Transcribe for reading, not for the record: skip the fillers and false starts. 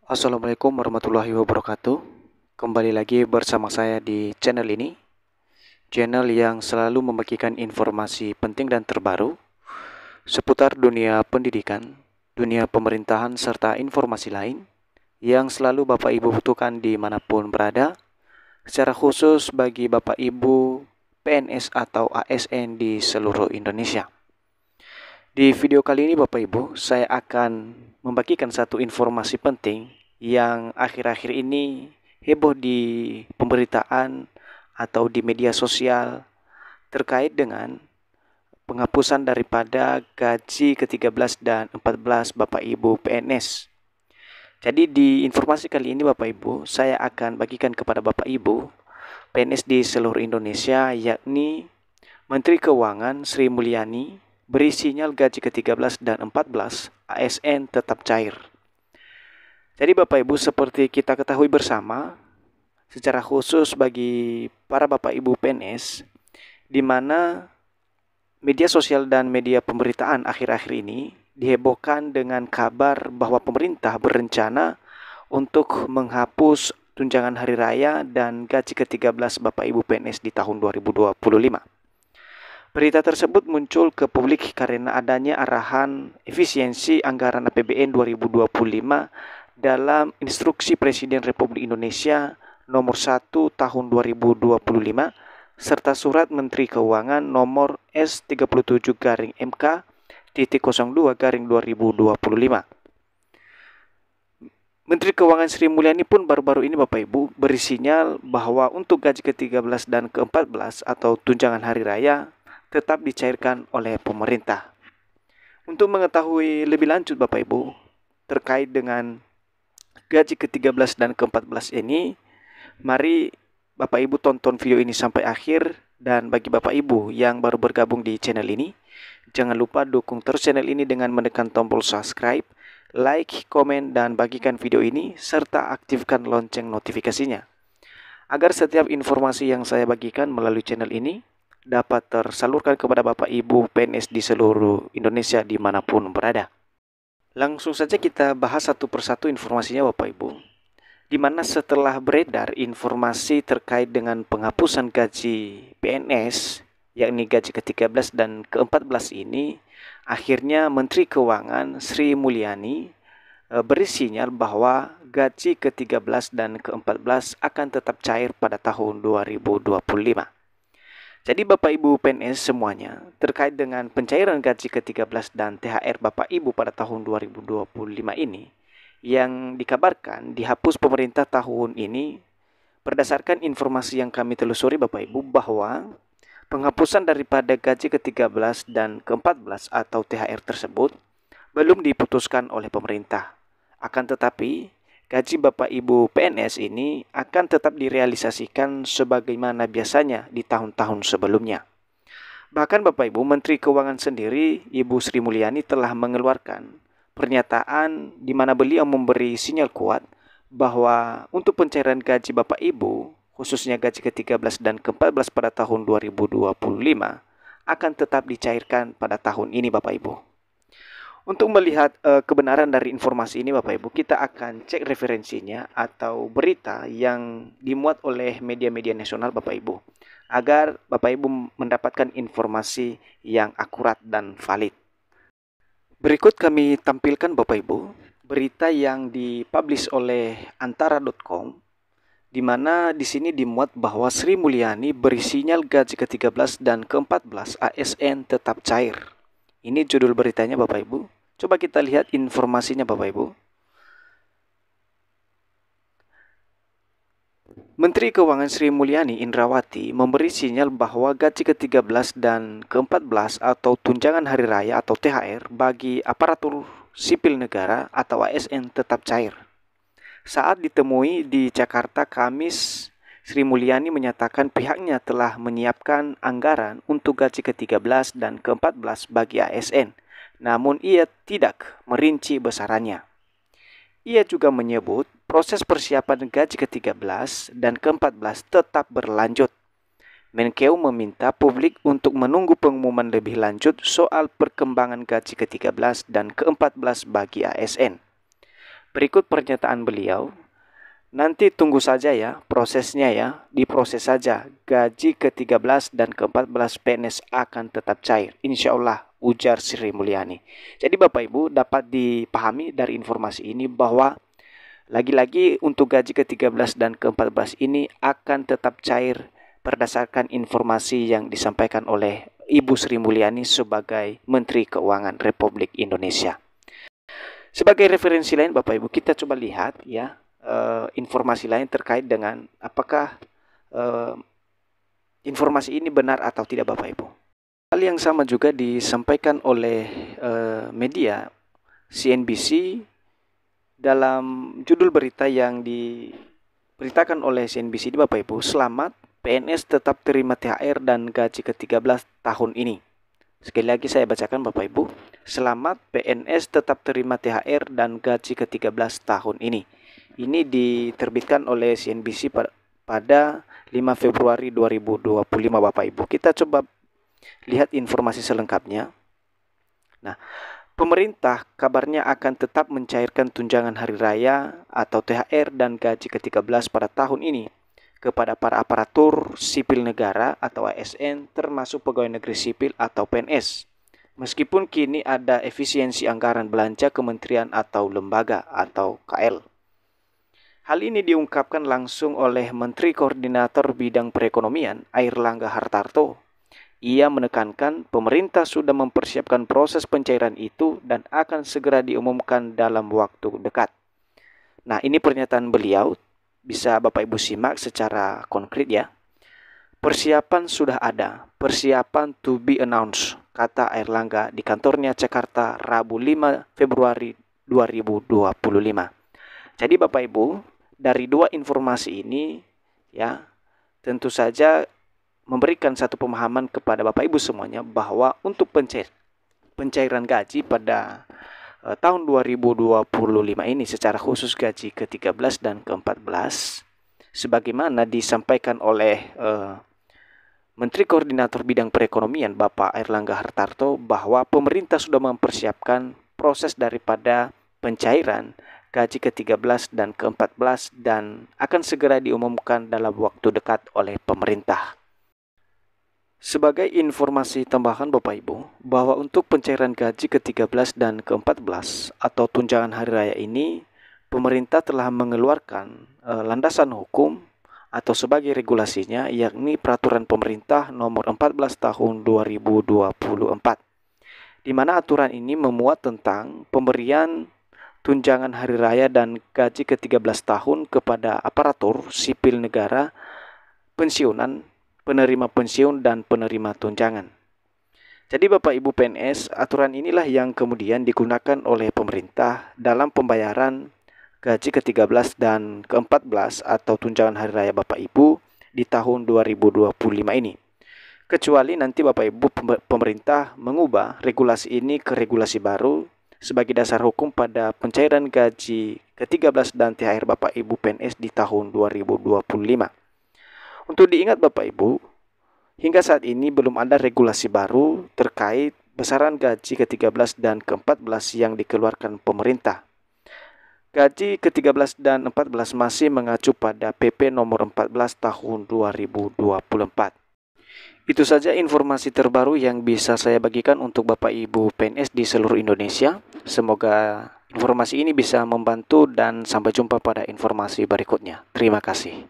Assalamualaikum warahmatullahi wabarakatuh. Kembali lagi bersama saya di channel ini, channel yang selalu membagikan informasi penting dan terbaru seputar dunia pendidikan, dunia pemerintahan, serta informasi lain yang selalu Bapak Ibu butuhkan dimanapun berada, secara khusus bagi Bapak Ibu PNS atau ASN di seluruh Indonesia. Di video kali ini Bapak Ibu, saya akan membagikan satu informasi penting yang akhir-akhir ini heboh di pemberitaan atau di media sosial terkait dengan penghapusan daripada gaji ke-13 dan 14 Bapak Ibu PNS. Jadi di informasi kali ini Bapak Ibu, saya akan bagikan kepada Bapak Ibu PNS di seluruh Indonesia, yakni Menteri Keuangan Sri Mulyani beri sinyal gaji ke-13 dan 14 ASN tetap cair. Jadi Bapak Ibu, seperti kita ketahui bersama, secara khusus bagi para Bapak Ibu PNS, di mana media sosial dan media pemberitaan akhir-akhir ini dihebohkan dengan kabar bahwa pemerintah berencana untuk menghapus tunjangan hari raya dan gaji ke-13 Bapak Ibu PNS di tahun 2025. Berita tersebut muncul ke publik karena adanya arahan efisiensi anggaran APBN 2025 dalam Instruksi Presiden Republik Indonesia nomor 1 tahun 2025 serta Surat Menteri Keuangan nomor S37-MK-02-2025. Menteri Keuangan Sri Mulyani pun baru-baru ini Bapak Ibu beri sinyal bahwa untuk gaji ke-13 dan ke-14 atau tunjangan hari raya tetap dicairkan oleh pemerintah. Untuk mengetahui lebih lanjut Bapak Ibu terkait dengan gaji ke-13 dan ke-14 ini, mari Bapak Ibu tonton video ini sampai akhir. Dan bagi Bapak Ibu yang baru bergabung di channel ini, jangan lupa dukung terus channel ini dengan menekan tombol subscribe, like, komen, dan bagikan video ini serta aktifkan lonceng notifikasinya agar setiap informasi yang saya bagikan melalui channel ini dapat tersalurkan kepada Bapak Ibu PNS di seluruh Indonesia dimanapun berada. Langsung saja kita bahas satu persatu informasinya Bapak Ibu, di mana setelah beredar informasi terkait dengan penghapusan gaji PNS, yakni gaji ke-13 dan ke-14 ini, akhirnya Menteri Keuangan Sri Mulyani beri sinyal bahwa gaji ke-13 dan ke-14 akan tetap cair pada tahun 2025. Jadi Bapak Ibu PNS semuanya, terkait dengan pencairan gaji ke-13 dan THR Bapak Ibu pada tahun 2025 ini, yang dikabarkan dihapus pemerintah tahun ini, berdasarkan informasi yang kami telusuri Bapak Ibu, bahwa penghapusan daripada gaji ke-13 dan ke-14 atau THR tersebut belum diputuskan oleh pemerintah. Akan tetapi, gaji Bapak Ibu PNS ini akan tetap direalisasikan sebagaimana biasanya di tahun-tahun sebelumnya. Bahkan Bapak Ibu, Menteri Keuangan sendiri, Ibu Sri Mulyani telah mengeluarkan pernyataan di mana beliau memberi sinyal kuat bahwa untuk pencairan gaji Bapak Ibu, khususnya gaji ke-13 dan ke-14 pada tahun 2025, akan tetap dicairkan pada tahun ini Bapak Ibu. Untuk melihat kebenaran dari informasi ini Bapak Ibu, kita akan cek referensinya atau berita yang dimuat oleh media-media nasional Bapak Ibu, agar Bapak Ibu mendapatkan informasi yang akurat dan valid. Berikut kami tampilkan Bapak Ibu berita yang dipublish oleh antara.com, di mana di sini dimuat bahwa Sri Mulyani beri sinyal gaji ke-13 dan ke-14 ASN tetap cair. Ini judul beritanya Bapak Ibu. Coba kita lihat informasinya Bapak Ibu. Menteri Keuangan Sri Mulyani Indrawati memberi sinyal bahwa gaji ke-13 dan ke-14 atau tunjangan hari raya atau THR bagi aparatur sipil negara atau ASN tetap cair. Saat ditemui di Jakarta Kamis, Sri Mulyani menyatakan pihaknya telah menyiapkan anggaran untuk gaji ke-13 dan ke-14 bagi ASN. Namun ia tidak merinci besarannya. Ia juga menyebut proses persiapan gaji ke-13 dan ke-14 tetap berlanjut. Menkeu meminta publik untuk menunggu pengumuman lebih lanjut soal perkembangan gaji ke-13 dan ke-14 bagi ASN. Berikut pernyataan beliau. Nanti tunggu saja ya prosesnya ya, diproses saja. Gaji ke-13 dan ke-14 PNS akan tetap cair, insya Allah, ujar Sri Mulyani. Jadi Bapak Ibu dapat dipahami dari informasi ini bahwa lagi-lagi untuk gaji ke-13 dan ke-14 ini akan tetap cair berdasarkan informasi yang disampaikan oleh Ibu Sri Mulyani sebagai Menteri Keuangan Republik Indonesia. Sebagai referensi lain Bapak Ibu, kita coba lihat ya informasi lain terkait dengan apakah informasi ini benar atau tidak Bapak Ibu. Hal yang sama juga disampaikan oleh media CNBC dalam judul berita yang diberitakan oleh CNBC di Bapak Ibu. Selamat, PNS tetap terima THR dan gaji ke-13 tahun ini. Sekali lagi saya bacakan Bapak Ibu. Selamat, PNS tetap terima THR dan gaji ke-13 tahun ini. Ini diterbitkan oleh CNBC pada 5 Februari 2025 Bapak Ibu. Kita coba lihat informasi selengkapnya. Nah, pemerintah kabarnya akan tetap mencairkan tunjangan hari raya atau THR dan gaji ke-13 pada tahun ini kepada para aparatur sipil negara atau ASN termasuk pegawai negeri sipil atau PNS. Meskipun kini ada efisiensi anggaran belanja kementerian atau lembaga atau KL. Hal ini diungkapkan langsung oleh Menteri Koordinator Bidang Perekonomian Airlangga Hartarto. Ia menekankan pemerintah sudah mempersiapkan proses pencairan itu dan akan segera diumumkan dalam waktu dekat. Nah, ini pernyataan beliau, bisa Bapak Ibu simak secara konkret ya. Persiapan sudah ada, persiapan to be announced, kata Airlangga di kantornya Jakarta Rabu 5 Februari 2025. Jadi Bapak Ibu, dari dua informasi ini ya tentu saja memberikan satu pemahaman kepada Bapak Ibu semuanya bahwa untuk pencairan gaji pada tahun 2025 ini secara khusus gaji ke-13 dan ke-14 sebagaimana disampaikan oleh Menteri Koordinator Bidang Perekonomian Bapak Airlangga Hartarto bahwa pemerintah sudah mempersiapkan proses daripada pencairan gaji ke-13 dan ke-14 dan akan segera diumumkan dalam waktu dekat oleh pemerintah. Sebagai informasi tambahan Bapak Ibu, bahwa untuk pencairan gaji ke-13 dan ke-14 atau tunjangan hari raya ini, pemerintah telah mengeluarkan landasan hukum atau sebagai regulasinya, yakni Peraturan Pemerintah Nomor 14 Tahun 2024, di mana aturan ini memuat tentang pemberian tunjangan hari raya dan gaji ke-13 tahun kepada aparatur sipil negara, pensiunan, penerima pensiun, dan penerima tunjangan. Jadi Bapak Ibu PNS, aturan inilah yang kemudian digunakan oleh pemerintah dalam pembayaran gaji ke-13 dan ke-14 atau tunjangan hari raya Bapak Ibu di tahun 2025 ini. Kecuali nanti Bapak Ibu pemerintah mengubah regulasi ini ke regulasi baru sebagai dasar hukum pada pencairan gaji ke-13 dan THR Bapak Ibu PNS di tahun 2025. Untuk diingat Bapak Ibu, hingga saat ini belum ada regulasi baru terkait besaran gaji ke-13 dan ke-14 yang dikeluarkan pemerintah. Gaji ke-13 dan 14 masih mengacu pada PP nomor 14 tahun 2024. Itu saja informasi terbaru yang bisa saya bagikan untuk Bapak Ibu PNS di seluruh Indonesia. Semoga informasi ini bisa membantu dan sampai jumpa pada informasi berikutnya. Terima kasih.